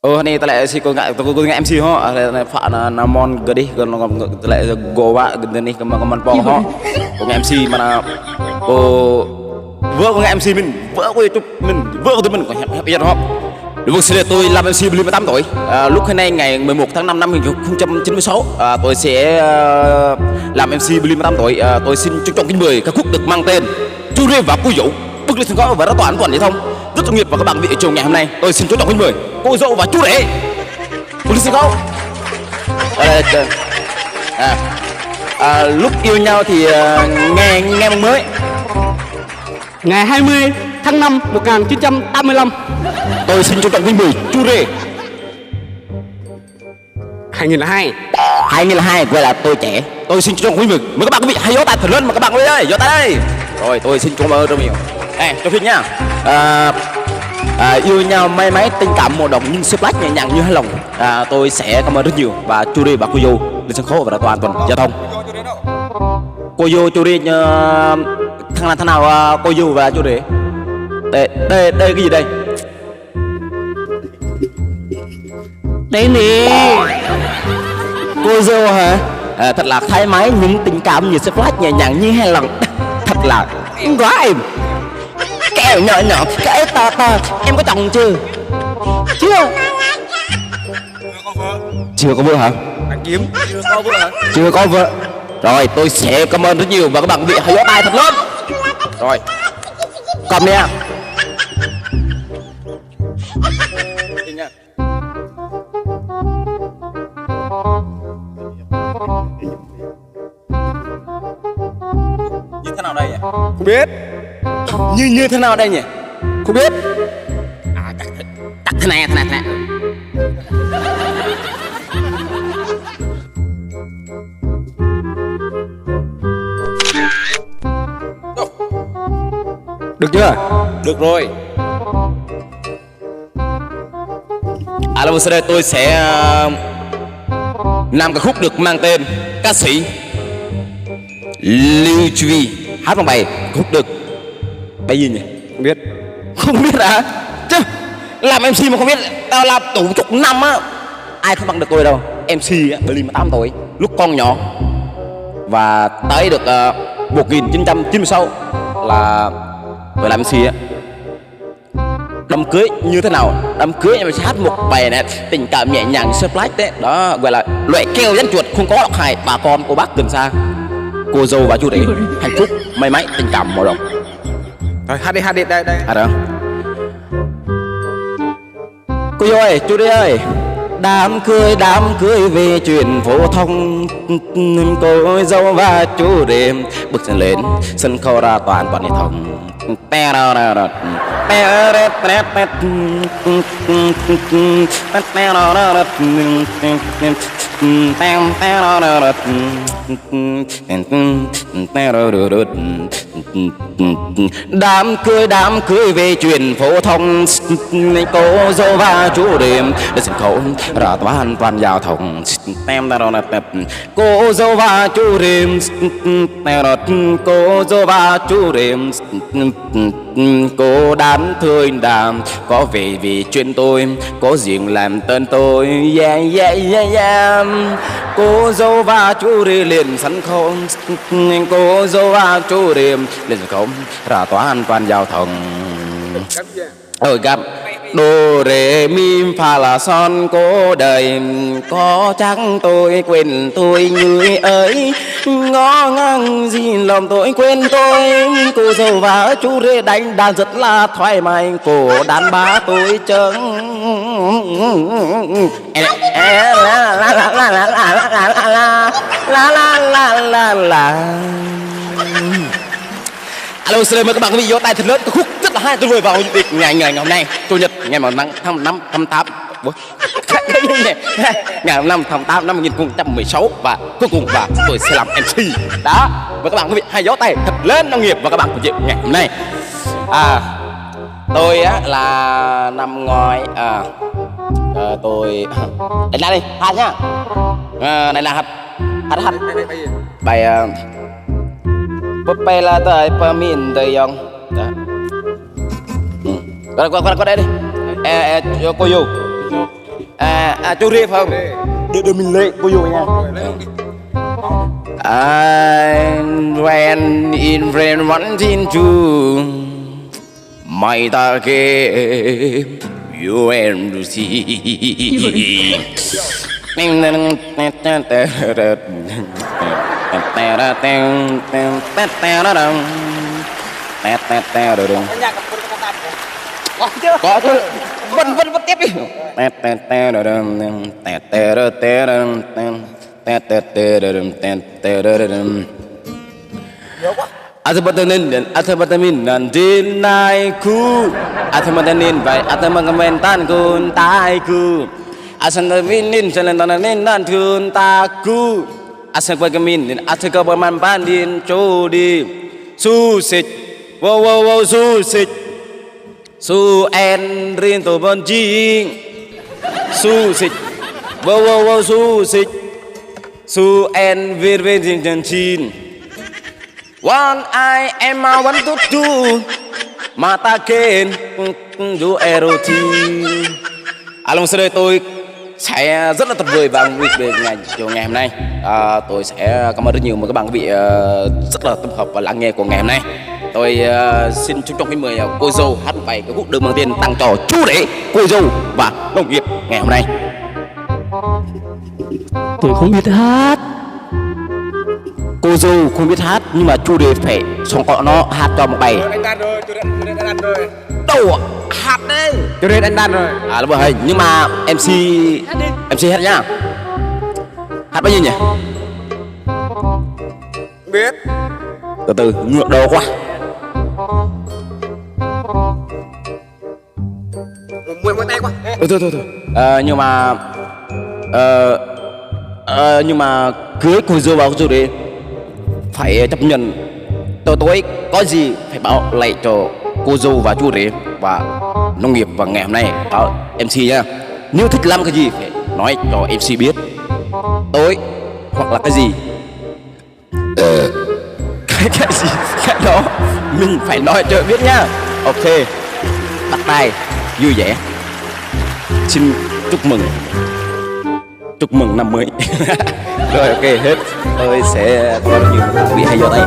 Này ta lại si cô ngại MC ho phạ là namon gede còn ta lại goa gần này kemana po ho cô ngại MC mà cô vợ cô ngại MC mình vợ cô chụp mình vợ của tụi mình còn hẹp hẹp ho. Đúng rồi, tôi làm MC 18 tuổi. Lúc hôm nay ngày 11 tháng 5 năm 1996, tôi sẽ làm MC 18 tuổi. Tôi xin trân trọng kính mời ca khúc được mang tên Chu Rê và Cô Dâu bước lên sân khấu và đã tỏa an toàn giao thông rất chuyên nghiệp và các bạn vị ở trường ngày hôm nay. Tôi xin trân trọng kính mời cô dâu và chú rể bước lên sân khấu. Lúc yêu nhau thì nghe mong mới. Ngày 20 tháng 5 1985. Tôi xin trân trọng kính mời chú rể. 2002. 2002 gọi là tôi trẻ. Tôi xin trân trọng kính mời các bạn quý vị hãy giơ tay thật lớn mà các bạn ơi ơi, giơ tay đây. Rồi tôi xin cảm ơn rất nhiều. Cho phim nhá. Yêu nhau may mắn tình cảm mùa đồng nhưng splash nhẹ nhàng như hai lòng. Tôi sẽ cảm ơn rất nhiều và chú rể và cô dâu lên sân khấu và đảm bảo an toàn giao thông. Cô dâu chú rể thằng nào cô dâu và chú rể. Đây cái gì đây? Đây nè. Cô dâu hả? Thật là thái mái những tình cảm như splash nhẹ nhàng như hai lòng. Thật là quá em. Kẹo nhỏ nhỏ, cái to to, em có chồng chưa? Chưa. Chưa có vợ hả? Đang kiếm. Chưa có vợ hả? Chưa có vợ. Rồi tôi sẽ cảm ơn rất nhiều và các bạn vị hãy giơ tay thật lớn. Rồi. Cầm nha. Như thế nào đây nhỉ? Không biết. Như thế nào đây nhỉ? Không biết. Chắc thế này. Được chưa? Được rồi. Là sau đây tôi sẽ làm ca khúc được mang tên ca sĩ Lưu Truy hát một bài khúc được bài gì nhỉ? Không biết. Không biết hả? Chứ làm MC mà không biết, tao làm tủ chục năm á, ai không bằng được tôi đâu. MC á, 18 tuổi, lúc con nhỏ và tới được 1996 là tôi làm MC á. Đám cưới như thế nào? Đám cưới em sẽ hát một bài này tình cảm nhẹ nhàng splash đấy, đó gọi là loại keo dán chuột không có độc hại, bà con cô bác gần xa, cô dâu và chú rể hạnh phúc may mắn tình cảm màu đồng. Rồi hát đi đây. Đó. Cô dâu ơi, chú rể ơi, đám cưới về chuyện phổ thông, cô dâu và chú rể bước lên sân khấu ra toàn hệ thống. Đám cưới về chuyện phổ thông, cô dâu và chú rể lên sân khấu ra toàn giao thông. Cô dâu và chú rể, cô dâu và chú rể, cô đám thương đàm có về vì chuyện tôi có riêng làm tên tôi. Yeah. Cô dâu và chú rể lên sân khấu, cô dâu và chú rể lên sân khấu ra toàn giao thông. Gặp đô rê mi pha là son cô đời có chắc tôi quên tôi người ơi, ngó ngang gì lòng tôi quên tôi. Cô dâu và chú rể đánh đàn rất là thoải mái, cô đàn bà tôi chớn. Alo, xin mời các bạn quý vị giơ tay thật lớn, ca khúc rất là hay tuyệt vời vào ngày hôm nay chủ nhật ngày 5 tháng 8 ngày 5 tháng 8 năm 2016 và cuối cùng và tôi sẽ làm MC đó. Và các bạn quý vị hãy giơ tay thật lớn nông nghiệp và các bạn cùng chịu ngày hôm nay. Tôi á là năm ngoái tôi đánh ra đi hát nhá. Này là hát bài Popeye là tới Pamin tới Yong. Có đây đi. Cô dâu. chú riêng không đưa mình lệ cô dùi nha I ran in ran one in two my target you and to see có thôi vẫn tiếp đi Athematamin nanti naiku Athematanin baik Athematanin kun taiku Athematanin selentanin nantun taku Athematamin Athematamin pandin chodi Susit wow susit Su en rin to bon jing Susit wow susit Su en vir jing jan chin One I am I want to do Mata kên Du erotin Lúc sau đây tôi sẽ rất là tuyệt vời và nguyện về ngày hôm nay tôi sẽ cảm ơn rất nhiều các bạn vị rất là tập hợp và lắng nghe của ngày hôm nay. Tôi xin chúc trong mời cô dâu hát bài cái khúc đường bằng tiền tặng cho chú rể, cô dâu và đồng nghiệp ngày hôm nay. Tôi không biết hát. Cô dâu không biết hát nhưng mà chú rể phải xong cọ nó hát cho một bài. Anh đan rồi, chú rể đan rồi. Đâu hát đấy. Chú rể anh đan rồi. Đúng rồi, nhưng mà MC hát nhá. Hát bao nhiêu nhỉ? Biết. Từ từ ngược đầu quá. Mười tay quá. Thôi. Nhưng mà cưới cô dâu vào rồi đi phải chấp nhận tôi có gì phải báo lại cho cô dâu và chú rể và nông nghiệp và ngày hôm nay báo MC nhá. Nếu thích làm cái gì phải nói cho MC biết tôi hoặc là cái gì cái gì cái đó mình phải nói cho biết nhá. Ok, bắt tay vui vẻ. Xin chúc mừng năm mới. Rồi ok hết. Tôi sẽ có nhiều vị hay vô tay.